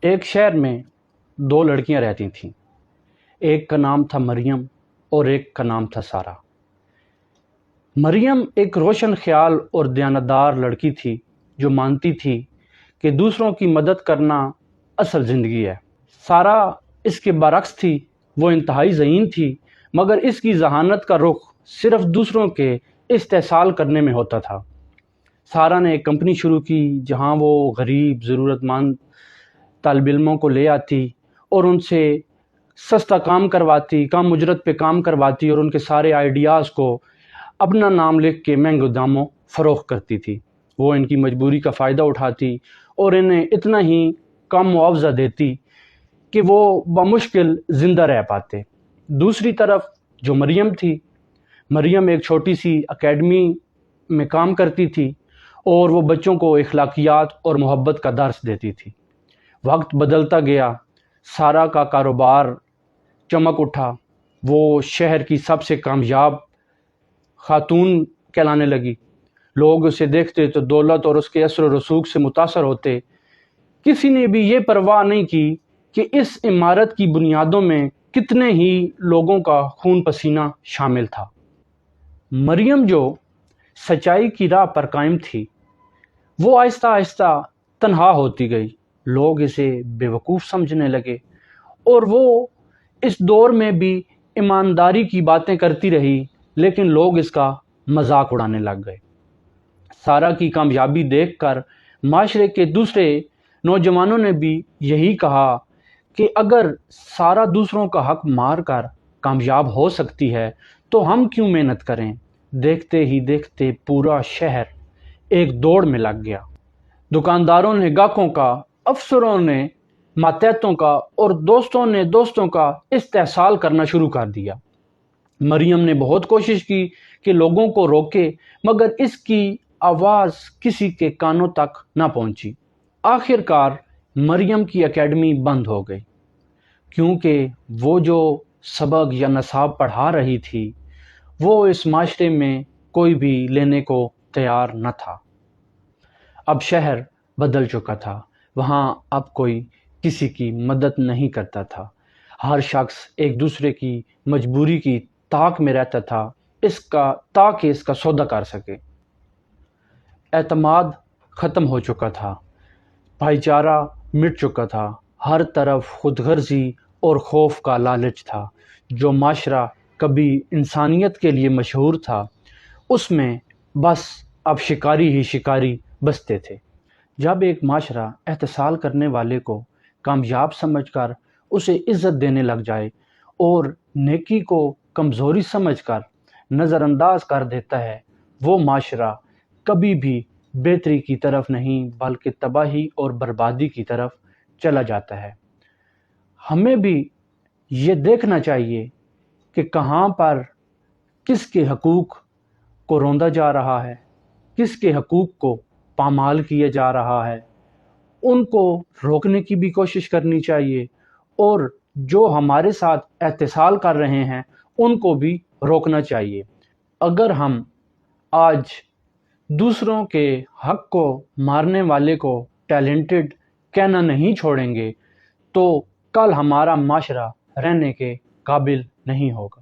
ایک شہر میں دو لڑکیاں رہتی تھیں۔ ایک کا نام تھا مریم اور ایک کا نام تھا سارہ۔ مریم ایک روشن خیال اور دیانتدار لڑکی تھی جو مانتی تھی کہ دوسروں کی مدد کرنا اصل زندگی ہے۔ سارہ اس کے برعکس تھی، وہ انتہائی ذہین تھی، مگر اس کی ذہانت کا رخ صرف دوسروں کے استحصال کرنے میں ہوتا تھا۔ سارہ نے ایک کمپنی شروع کی جہاں وہ غریب ضرورت مند طالب علموں کو لے آتی اور ان سے سستا کام کرواتی، کم اجرت پہ کام کرواتی اور ان کے سارے آئیڈیاز کو اپنا نام لکھ کے مہنگے داموں فروخت کرتی تھی۔ وہ ان کی مجبوری کا فائدہ اٹھاتی اور انہیں اتنا ہی کم معاوضہ دیتی کہ وہ بمشکل زندہ رہ پاتے۔ دوسری طرف جو مریم تھی، مریم ایک چھوٹی سی اکیڈمی میں کام کرتی تھی اور وہ بچوں کو اخلاقیات اور محبت کا درس دیتی تھی۔ وقت بدلتا گیا، سارہ کا کاروبار چمک اٹھا، وہ شہر کی سب سے کامیاب خاتون کہلانے لگی۔ لوگ اسے دیکھتے تو دولت اور اس کے اثر و رسوخ سے متاثر ہوتے۔ کسی نے بھی یہ پرواہ نہیں کی کہ اس عمارت کی بنیادوں میں کتنے ہی لوگوں کا خون پسینہ شامل تھا۔ مریم جو سچائی کی راہ پر قائم تھی، وہ آہستہ آہستہ تنہا ہوتی گئی۔ لوگ اسے بے وقوف سمجھنے لگے اور وہ اس دور میں بھی ایمانداری کی باتیں کرتی رہی، لیکن لوگ اس کا مذاق اڑانے لگ گئے۔ سارہ کی کامیابی دیکھ کر معاشرے کے دوسرے نوجوانوں نے بھی یہی کہا کہ اگر سارہ دوسروں کا حق مار کر کامیاب ہو سکتی ہے تو ہم کیوں محنت کریں۔ دیکھتے ہی دیکھتے پورا شہر ایک دوڑ میں لگ گیا۔ دکانداروں نے گاہکوں کا، افسروں نے ماتحتوں کا اور دوستوں نے دوستوں کا استحصال کرنا شروع کر دیا۔ مریم نے بہت کوشش کی کہ لوگوں کو روکے، مگر اس کی آواز کسی کے کانوں تک نہ پہنچی۔ آخر کار مریم کی اکیڈمی بند ہو گئی، کیونکہ وہ جو سبق یا نصاب پڑھا رہی تھی وہ اس معاشرے میں کوئی بھی لینے کو تیار نہ تھا۔ اب شہر بدل چکا تھا، وہاں اب کوئی کسی کی مدد نہیں کرتا تھا۔ ہر شخص ایک دوسرے کی مجبوری کی طاق میں رہتا تھا تاکہ اس کا سودا کر سکے۔ اعتماد ختم ہو چکا تھا، بھائی چارہ مٹ چکا تھا، ہر طرف خود غرضی اور خوف کا لالچ تھا۔ جو معاشرہ کبھی انسانیت کے لیے مشہور تھا، اس میں بس اب شکاری ہی شکاری بستے تھے۔ جب ایک معاشرہ احتسال کرنے والے کو کامیاب سمجھ کر اسے عزت دینے لگ جائے اور نیکی کو کمزوری سمجھ کر نظر انداز کر دیتا ہے، وہ معاشرہ کبھی بھی بہتری کی طرف نہیں بلکہ تباہی اور بربادی کی طرف چلا جاتا ہے۔ ہمیں بھی یہ دیکھنا چاہیے کہ کہاں پر کس کے حقوق کو روندا جا رہا ہے، کس کے حقوق کو پامال کیا جا رہا ہے، ان کو روکنے کی بھی کوشش کرنی چاہیے، اور جو ہمارے ساتھ احتسال کر رہے ہیں ان کو بھی روکنا چاہیے۔ اگر ہم آج دوسروں کے حق کو مارنے والے کو ٹیلنٹڈ کہنا نہیں چھوڑیں گے تو کل ہمارا معاشرہ رہنے کے قابل نہیں ہوگا۔